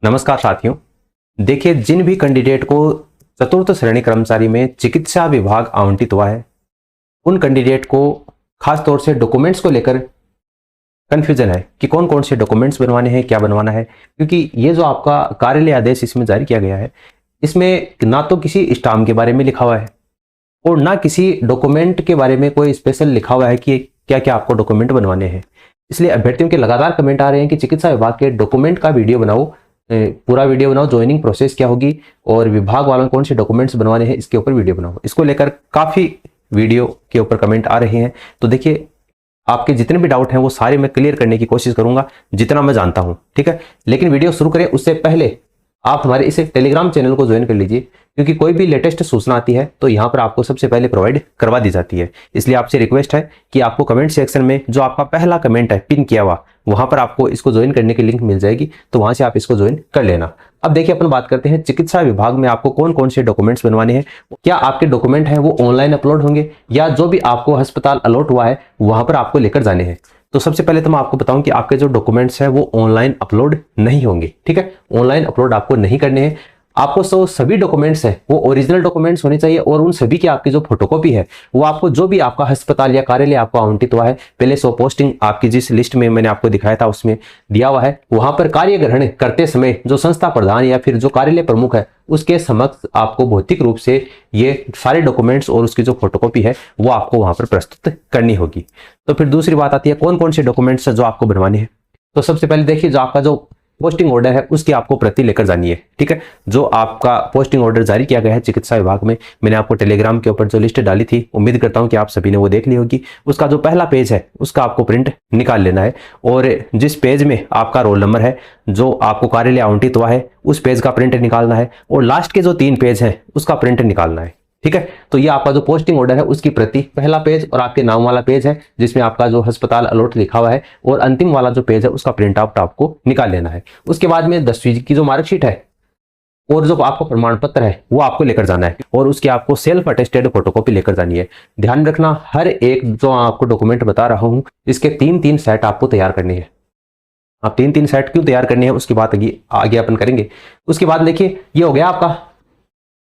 नमस्कार साथियों, देखिए जिन भी कैंडिडेट को चतुर्थ श्रेणी कर्मचारी में चिकित्सा विभाग आवंटित हुआ है उन कैंडिडेट को खास तौर से डॉक्यूमेंट्स को लेकर कन्फ्यूजन है कि कौन कौन से डॉक्यूमेंट्स बनवाने हैं, क्या बनवाना है। क्योंकि ये जो आपका कार्यालय आदेश इसमें जारी किया गया है, इसमें ना तो किसी स्टाम्प के बारे में लिखा हुआ है और ना किसी डॉक्यूमेंट के बारे में कोई स्पेशल लिखा हुआ है कि क्या क्या आपको डॉक्यूमेंट बनवाने हैं। इसलिए अभ्यर्थियों के लगातार कमेंट आ रहे हैं कि चिकित्सा विभाग के डॉक्यूमेंट का वीडियो बनाओ, पूरा वीडियो बनाओ, ज्वाइनिंग प्रोसेस क्या होगी और विभाग वालों कौन से डॉक्यूमेंट्स बनवाने हैं इसके ऊपर वीडियो बनाओ। इसको लेकर काफी वीडियो के ऊपर कमेंट आ रहे हैं। तो देखिए, आपके जितने भी डाउट हैं वो सारे मैं क्लियर करने की कोशिश करूंगा जितना मैं जानता हूं, ठीक है। लेकिन वीडियो शुरू करें उससे पहले आप हमारे इस टेलीग्राम चैनल को ज्वाइन कर लीजिए, क्योंकि कोई भी लेटेस्ट सूचना आती है तो यहाँ पर आपको सबसे पहले प्रोवाइड करवा दी जाती है। इसलिए आपसे रिक्वेस्ट है कि आपको कमेंट सेक्शन में जो आपका पहला कमेंट है पिन किया हुआ, वहां पर आपको इसको ज्वाइन करने की लिंक मिल जाएगी, तो वहां से आप इसको ज्वाइन कर लेना। अब देखिए, अपन बात करते हैं चिकित्सा विभाग में आपको कौन कौन से डॉक्यूमेंट्स बनवाने हैं। क्या आपके डॉक्यूमेंट हैं वो ऑनलाइन अपलोड होंगे या जो भी आपको अस्पताल अलॉट हुआ है वहां पर आपको लेकर जाने हैं। तो सबसे पहले तो मैं आपको बताऊं कि आपके जो डॉक्यूमेंट्स हैं वो ऑनलाइन अपलोड नहीं होंगे, ठीक है। ऑनलाइन अपलोड आपको नहीं करने हैं। आपको सभी डॉक्यूमेंट्स हैं वो ओरिजिनल डॉक्यूमेंट्स होने चाहिए और उन सभी की आपकी जो फोटोकॉपी है वो आपको जो भी आपका अस्पताल या कार्यालय आपको आवंटित हुआ है, पहले 100 पोस्टिंग आपकी जिस लिस्ट में मैंने आपको दिखाया था उसमें दिया हुआ है, वहां पर कार्य ग्रहण करते समय जो संस्था प्रधान या फिर जो कार्यालय प्रमुख है उसके समक्ष आपको भौतिक रूप से ये सारे डॉक्यूमेंट्स और उसकी जो फोटोकॉपी है वो आपको वहां पर प्रस्तुत करनी होगी। तो फिर दूसरी बात आती है कौन कौन से डॉक्यूमेंट्स जो आपको बनवाने हैं। तो सबसे पहले देखिए, जो आपका जो पोस्टिंग ऑर्डर है उसकी आपको प्रति लेकर जानी है, ठीक है। जो आपका पोस्टिंग ऑर्डर जारी किया गया है चिकित्सा विभाग में, मैंने आपको टेलीग्राम के ऊपर जो लिस्ट डाली थी, उम्मीद करता हूं कि आप सभी ने वो देख ली होगी। उसका जो पहला पेज है उसका आपको प्रिंट निकाल लेना है और जिस पेज में आपका रोल नंबर है जो आपको कार्यालय आवंटित हुआ है उस पेज का प्रिंट निकालना है और लास्ट के जो 3 पेज हैं उसका प्रिंट निकालना है, ठीक है। तो ये आपका जो पोस्टिंग ऑर्डर है उसकी प्रति, पहला पेज और आपके नाम वाला पेज है जिसमें आपका जो अस्पताल अलॉट लिखा हुआ है, और अंतिम वाला जो पेज है उसका प्रिंट आउट आपको निकाल लेना है। उसके बाद में 10वीं की जो मार्कशीट है और जो आपका प्रमाण पत्र है वो आपको लेकर जाना है और उसकी आपको सेल्फ अटेस्टेड फोटोकॉपी लेकर जानी है। ध्यान रखना, हर एक जो आपको डॉक्यूमेंट बता रहा हूं इसके 3-3 सेट आपको तैयार करने हैं। आप 3-3 सेट क्यों तैयार करने हैं उसकी बात आगे अपन करेंगे। उसके बाद देखिए, ये हो गया आपका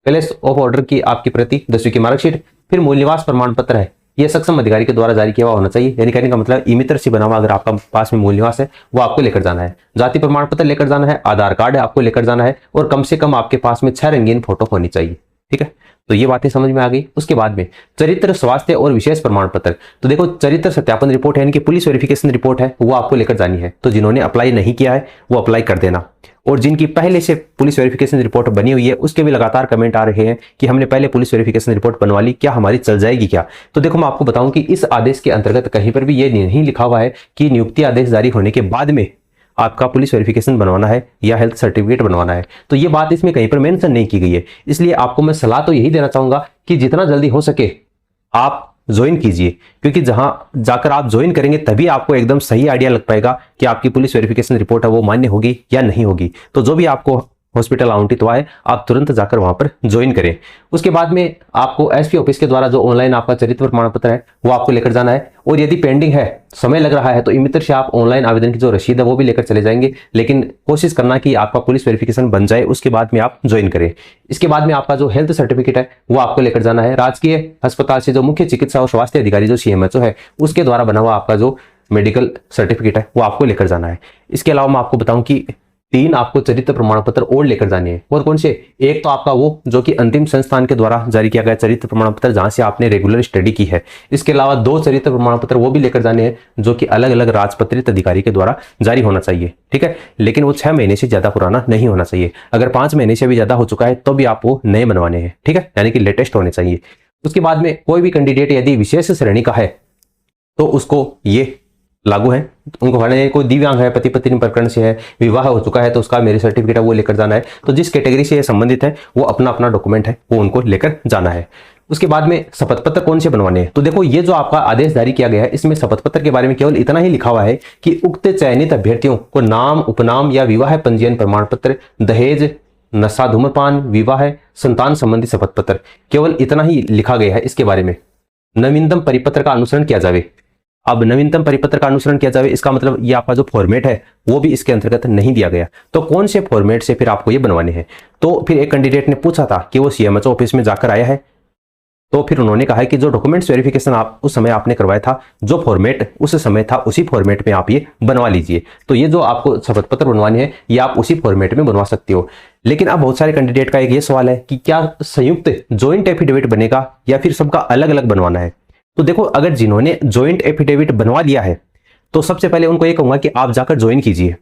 प्लेस ऑफ ऑर्डर की आपकी प्रति, 10वीं की मार्कशीट। फिर मूल निवास प्रमाण पत्र है, यह सक्षम अधिकारी के द्वारा जारी किया हुआ होना चाहिए, यानी कहने का मतलब ई मित्र से बना हुआ अगर आपका पास में मूल निवास है वो आपको लेकर जाना है। जाति प्रमाण पत्र लेकर जाना है, आधार कार्ड आपको लेकर जाना है और कम से कम आपके पास में 6 रंगीन फोटो होनी चाहिए, ठीक है। तो ये बातें समझ में आ गई। उसके बाद में चरित्र, स्वास्थ्य और विशेष प्रमाण पत्र। तो देखो, चरित्र सत्यापन रिपोर्ट है यानी कि पुलिस वेरिफिकेशन रिपोर्ट है वो आपको लेकर जानी है। तो जिन्होंने अप्लाई नहीं किया है वो अप्लाई कर देना, और जिनकी पहले से पुलिस वेरिफिकेशन रिपोर्ट बनी हुई है उसके भी लगातार कमेंट आ रहे हैं कि हमने पहले पुलिस वेरिफिकेशन रिपोर्ट बनवा ली, क्या हमारी चल जाएगी क्या। तो देखो, मैं आपको बताऊं कि इस आदेश के अंतर्गत कहीं पर भी ये नहीं लिखा हुआ है कि नियुक्ति आदेश जारी होने के बाद में आपका पुलिस वेरिफिकेशन बनवाना है या हेल्थ सर्टिफिकेट बनवाना है। तो ये बात इसमें कहीं पर मेंशन नहीं की गई है। इसलिए आपको मैं सलाह तो यही देना चाहूंगा कि जितना जल्दी हो सके आप ज्वाइन कीजिए, क्योंकि जहां जाकर आप ज्वाइन करेंगे तभी आपको एकदम सही आइडिया लग पाएगा कि आपकी पुलिस वेरिफिकेशन रिपोर्ट है वो मान्य होगी या नहीं होगी। तो जो भी आपको हॉस्पिटल आवंटित हुआ है आप तुरंत जाकर वहां पर ज्वाइन करें। उसके बाद में आपको एसपी ऑफिस के द्वारा जो ऑनलाइन आपका चरित्र प्रमाण पत्र है वो आपको लेकर जाना है, और यदि पेंडिंग है, समय लग रहा है, तो ई मित्र से आप ऑनलाइन आवेदन की जो रसीद है वो भी लेकर चले जाएंगे। लेकिन कोशिश करना कि आपका पुलिस वेरिफिकेशन बन जाए उसके बाद में आप ज्वाइन करें। इसके बाद में आपका जो हेल्थ सर्टिफिकेट है वो आपको लेकर जाना है। राजकीय अस्पताल से जो मुख्य चिकित्सा और स्वास्थ्य अधिकारी जो CMHO है उसके द्वारा बना हुआ आपका जो मेडिकल सर्टिफिकेट है वो आपको लेकर जाना है। इसके अलावा मैं आपको बताऊं कि 3 आपको चरित्र प्रमाण पत्र और लेकर जाने हैं। और कौन से? एक तो आपका वो जो कि अंतिम संस्थान के द्वारा जारी किया गया चरित्र प्रमाण पत्र जहां से आपने रेगुलर स्टडी की है। इसके अलावा 2 चरित्र प्रमाण पत्र वो भी लेकर जाने हैं जो कि अलग अलग राजपत्रित अधिकारी के द्वारा जारी होना चाहिए, ठीक है। लेकिन वो 6 महीने से ज्यादा पुराना नहीं होना चाहिए। अगर 5 महीने से भी ज्यादा हो चुका है तो भी आप वो नए बनवाने हैं, ठीक है, यानी कि लेटेस्ट होने चाहिए। उसके बाद में कोई भी कैंडिडेट यदि विशेष श्रेणी का है तो उसको ये लागू है। उनको कहना कोई दिव्यांग है, पति पत्नी प्रकरण से है, विवाह हो चुका है तो उसका मेरे सर्टिफिकेट है वो लेकर जाना है। तो जिस कैटेगरी से ये संबंधित है वो अपना अपना डॉक्यूमेंट है वो उनको लेकर जाना है। उसके बाद में शपथ पत्र कौन से बनवाने हैं। तो देखो, ये जो आपका आदेश जारी किया गया है इसमें शपथ पत्र के बारे में केवल इतना ही लिखा हुआ है कि उक्त चयनित अभ्यर्थियों को नाम, उपनाम या विवाह पंजीयन प्रमाण पत्र, दहेज, नशा, धूम्रपान, विवाह, संतान संबंधी शपथ पत्र, केवल इतना ही लिखा गया है। इसके बारे में नवीनतम परिपत्र का अनुसरण किया जावे। अब नवीनतम परिपत्र का अनुसरण किया जाए, इसका मतलब ये आपका जो फॉर्मेट है वो भी इसके अंतर्गत नहीं दिया गया। तो कौन से फॉर्मेट से फिर आपको ये बनवाने हैं? तो फिर एक कैंडिडेट ने पूछा था कि वो सीएमएचओ ऑफिस में जाकर आया है, तो फिर उन्होंने कहा है कि जो डॉक्यूमेंट्स वेरिफिकेशन आप उस समय आपने करवाया था, जो फॉर्मेट उस समय था, उसी फॉर्मेट में आप ये बनवा लीजिए। तो ये जो आपको शपथ पत्र बनवाने हैं ये आप उसी फॉर्मेट में बनवा सकते हो। लेकिन अब बहुत सारे कैंडिडेट का एक ये सवाल है कि क्या संयुक्त ज्वाइंट एफिडेविट बनेगा या फिर सबका अलग अलग बनवाना है? तो देखो, अगर जिन्होंने ज्वाइंट एफिडेविट बनवा लिया है तो सबसे पहले उनको ये कहूंगा कि आप जाकर ज्वाइन कीजिए।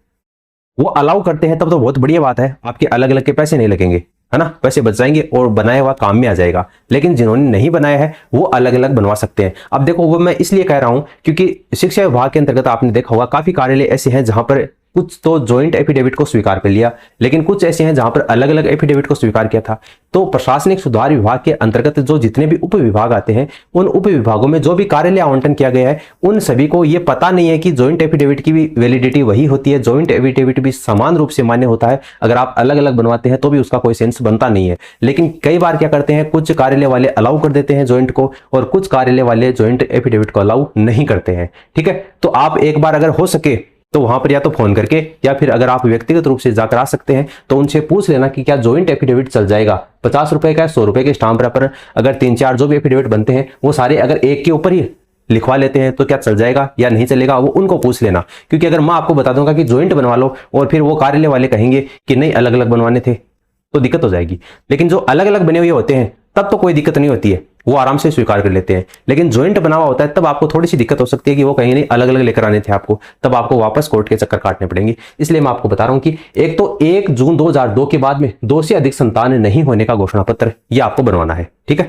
वो अलाउ करते हैं तब तो बहुत बढ़िया बात है, आपके अलग अलग के पैसे नहीं लगेंगे, है ना, पैसे बच जाएंगे और बनाया हुआ काम में आ जाएगा। लेकिन जिन्होंने नहीं बनाया है वो अलग अलग बनवा सकते हैं। अब देखो, वो मैं इसलिए कह रहा हूं क्योंकि शिक्षा विभाग के अंतर्गत आपने देखा होगा काफी कार्यालय ऐसे हैं जहां पर कुछ तो ज्वाइंट एफिडेविट को स्वीकार कर लिया, लेकिन कुछ ऐसे हैं जहां पर अलग अलग एफिडेविट को स्वीकार किया था। तो प्रशासनिक सुधार विभाग के अंतर्गत जो जितने भी उप विभाग आते हैं, उन उप विभागों में जो भी कार्यालय आवंटन किया गया है, उन सभी को ये पता नहीं है कि ज्वाइंट एफिडेविट की भी वैलिडिटी वही होती है, ज्वाइंट एफिडेविट भी समान रूप से मान्य होता है। अगर आप अलग अलग बनवाते हैं तो भी उसका कोई सेंस बनता नहीं है। लेकिन कई बार क्या करते हैं, कुछ कार्यालय वाले अलाउ कर देते हैं ज्वाइंट को और कुछ कार्यालय वाले ज्वाइंट एफिडेविट को अलाउ नहीं करते हैं। ठीक है, तो आप एक बार अगर हो सके तो वहां पर या तो फोन करके या फिर अगर आप व्यक्तिगत रूप से जाकर आ सकते हैं तो उनसे पूछ लेना कि क्या ज्वाइंट एफिडेविट चल जाएगा। 50 रुपए का, 100 रुपए के स्टाम्प पेपर, अगर 3-4 जो भी एफिडेविट बनते हैं वो सारे अगर एक के ऊपर ही लिखवा लेते हैं तो क्या चल जाएगा या नहीं चलेगा, वो उनको पूछ लेना। क्योंकि अगर मैं आपको बता दूंगा कि ज्वाइंट बनवा लो और फिर वो कार्यालय वाले कहेंगे कि नहीं अलग अलग बनवाने थे तो दिक्कत हो जाएगी। लेकिन जो अलग अलग बने हुए होते हैं तब तो कोई दिक्कत नहीं होती है, वो आराम से स्वीकार कर लेते हैं। लेकिन ज्वाइंट बना हुआ होता है तब आपको थोड़ी सी दिक्कत हो सकती है कि वो कहीं नहीं अलग अलग लेकर आने थे आपको, तब आपको वापस कोर्ट के चक्कर काटने पड़ेंगे। इसलिए मैं आपको बता रहा हूं कि एक तो 1 जून 2002 के बाद में 2 से अधिक संतान नहीं होने का घोषणा पत्र ये आपको बनवाना है। ठीक है,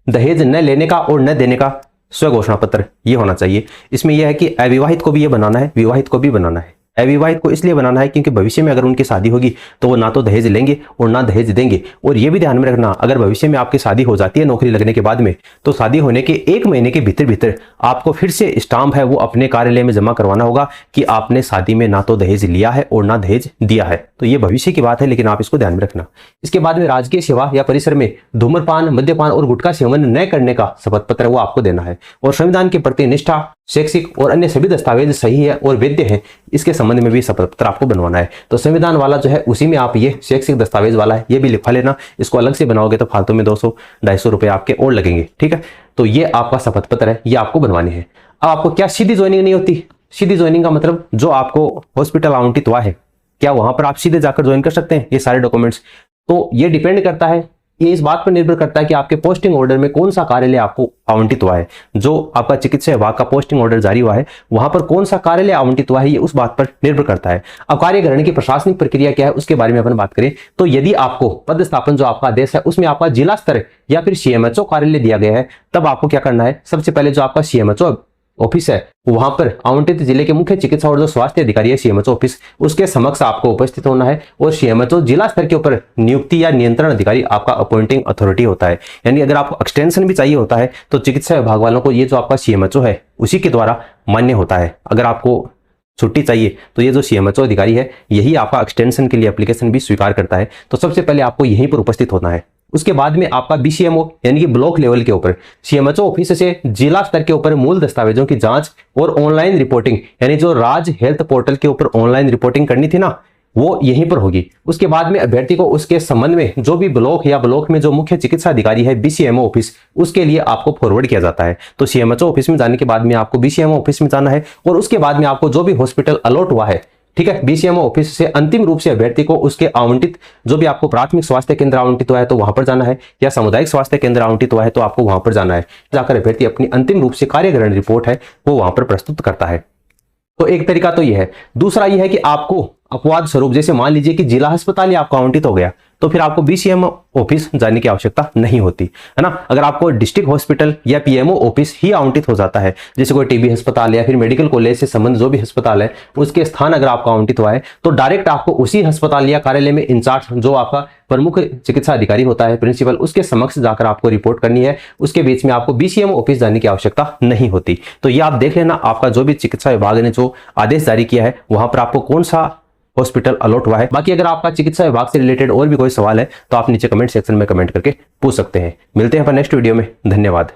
दहेज न लेने का और न देने का स्व घोषणा पत्र ये होना चाहिए। इसमें यह है कि अविवाहित को भी ये बनाना है, विवाहित को भी बनाना है। अविवाहित को इसलिए बनाना है क्योंकि भविष्य में अगर उनकी शादी होगी तो वो ना तो दहेज लेंगे और ना दहेज देंगे। और ये भी ध्यान में रखना, अगर भविष्य में आपकी शादी हो जाती है नौकरी लगने के बाद में, तो शादी होने के 1 महीने के भीतर भीतर आपको फिर से स्टाम्प है वो अपने कार्यालय में जमा करवाना होगा कि आपने शादी में ना तो दहेज लिया है और ना दहेज दिया है। तो ये भविष्य की बात है, लेकिन आप इसको ध्यान में रखना। इसके बाद में राजकीय सेवा या परिसर में धूम्रपान, मद्यपान और गुटखा सेवन न करने का शपथ पत्र वो आपको देना है। और संविधान के प्रति निष्ठा, शैक्षिक और अन्य सभी दस्तावेज सही है और वैध हैं, इसके संबंध में भी शपथ पत्र आपको बनवाना है। तो संविधान वाला जो है उसी में आप ये शैक्षिक दस्तावेज वाला है ये भी लिखवा लेना। इसको अलग से बनाओगे तो फालतू में 200-250 रुपए आपके और लगेंगे। ठीक है, तो ये आपका शपथ पत्र है, ये आपको बनवाने हैं। अब आपको क्या सीधी ज्वाइनिंग नहीं होती? सीधी ज्वाइनिंग का मतलब जो आपको हॉस्पिटल आवंटित हुआ है, क्या वहां पर आप सीधे जाकर ज्वाइन कर सकते हैं ये सारे डॉक्यूमेंट्स? तो ये डिपेंड करता है, ये इस बात पर निर्भर करता है कि आपके पोस्टिंग ऑर्डर में कौन सा कार्यालय आपको आवंटित हुआ है। जो आपका चिकित्सा विभाग का पोस्टिंग ऑर्डर जारी हुआ है वहां पर कौन सा कार्यालय आवंटित हुआ है ये उस बात पर निर्भर करता है। अब कार्य ग्रहण की प्रशासनिक प्रक्रिया क्या है उसके बारे में अपन बात करें तो यदि आपको पदस्थापन जो आपका आदेश है उसमें आपका जिला स्तर या फिर सीएमएचओ कार्यालय दिया गया है, तब आपको क्या करना है, सबसे पहले जो आपका सीएमएचओ ऑफिस है वहां पर आवंटित जिले के मुख्य चिकित्सा और जो स्वास्थ्य अधिकारी है सीएमएचओ ऑफिस, उसके समक्ष आपको उपस्थित होना है। और सीएमएचओ जिला स्तर के ऊपर नियुक्ति या नियंत्रण अधिकारी आपका अपॉइंटिंग अथॉरिटी होता है। यानी अगर आपको एक्सटेंशन भी चाहिए होता है तो चिकित्सा विभाग वालों को ये जो आपका सीएमएचओ है उसी के द्वारा मान्य होता है। अगर आपको छुट्टी चाहिए तो ये जो सीएमएचओ अधिकारी है यही आपका एक्सटेंशन के लिए एप्लीकेशन भी स्वीकार करता है। तो सबसे पहले आपको यहीं पर उपस्थित होना है। उसके बाद में आपका बीसीएमओ यानी कि ब्लॉक लेवल के ऊपर सीएमएचओ ऑफिस से जिला स्तर के ऊपर मूल दस्तावेजों की जांच और ऑनलाइन रिपोर्टिंग, यानी जो राज हेल्थ पोर्टल के ऊपर ऑनलाइन रिपोर्टिंग करनी थी ना, वो यहीं पर होगी। उसके बाद में अभ्यर्थी को उसके संबंध में जो भी ब्लॉक या ब्लॉक में जो मुख्य चिकित्सा अधिकारी है बीसीएमओ ऑफिस, उसके लिए आपको फॉरवर्ड किया जाता है। तो सीएमएचओ ऑफिस में जाने के बाद में आपको बीसीएमओ ऑफिस में जाना है और उसके बाद में आपको जो भी हॉस्पिटल अलॉट हुआ है, ठीक है, बीसीएमओ ऑफिस से अंतिम रूप से अभ्यर्थी को उसके आवंटित जो भी आपको प्राथमिक स्वास्थ्य केंद्र आवंटित हुआ है तो वहां पर जाना है, या सामुदायिक स्वास्थ्य केंद्र आवंटित हुआ है तो आपको वहां पर जाना है। जाकर अभ्यर्थी अपनी अंतिम रूप से कार्यग्रहण रिपोर्ट है वो वहां पर प्रस्तुत करता है। तो एक तरीका तो यह है। दूसरा यह है कि आपको अपवाद स्वरूप, जैसे मान लीजिए कि जिला अस्पताल ही आपको आवंटित हो गया तो फिर आपको बीसीएमओ ऑफिस जाने की आवश्यकता नहीं होती है ना। अगर आपको डिस्ट्रिक्ट हॉस्पिटल या पीएमओ ऑफिस ही आवंटित हो जाता है, जैसे कोई टीबी अस्पताल या फिर मेडिकल कॉलेज से संबंधित जो भी अस्पताल है उसके स्थान अगर आपको आवंटित हुआ है तो डायरेक्ट आपको उसी अस्पताल या कार्यालय में इंचार्ज जो आपका प्रमुख चिकित्सा अधिकारी होता है, प्रिंसिपल, उसके समक्ष जाकर आपको रिपोर्ट करनी है। उसके बीच में आपको बीसीएमओ ऑफिस जाने की आवश्यकता नहीं होती। तो ये आप देख लेना, आपका जो भी चिकित्सा विभाग ने जो आदेश जारी किया है वहां पर आपको कौन सा हॉस्पिटल अलॉट हुआ है। बाकी अगर आपका चिकित्सा विभाग से रिलेटेड और भी कोई सवाल है तो आप नीचे कमेंट सेक्शन में कमेंट करके पूछ सकते हैं। मिलते हैं अपन नेक्स्ट वीडियो में। धन्यवाद।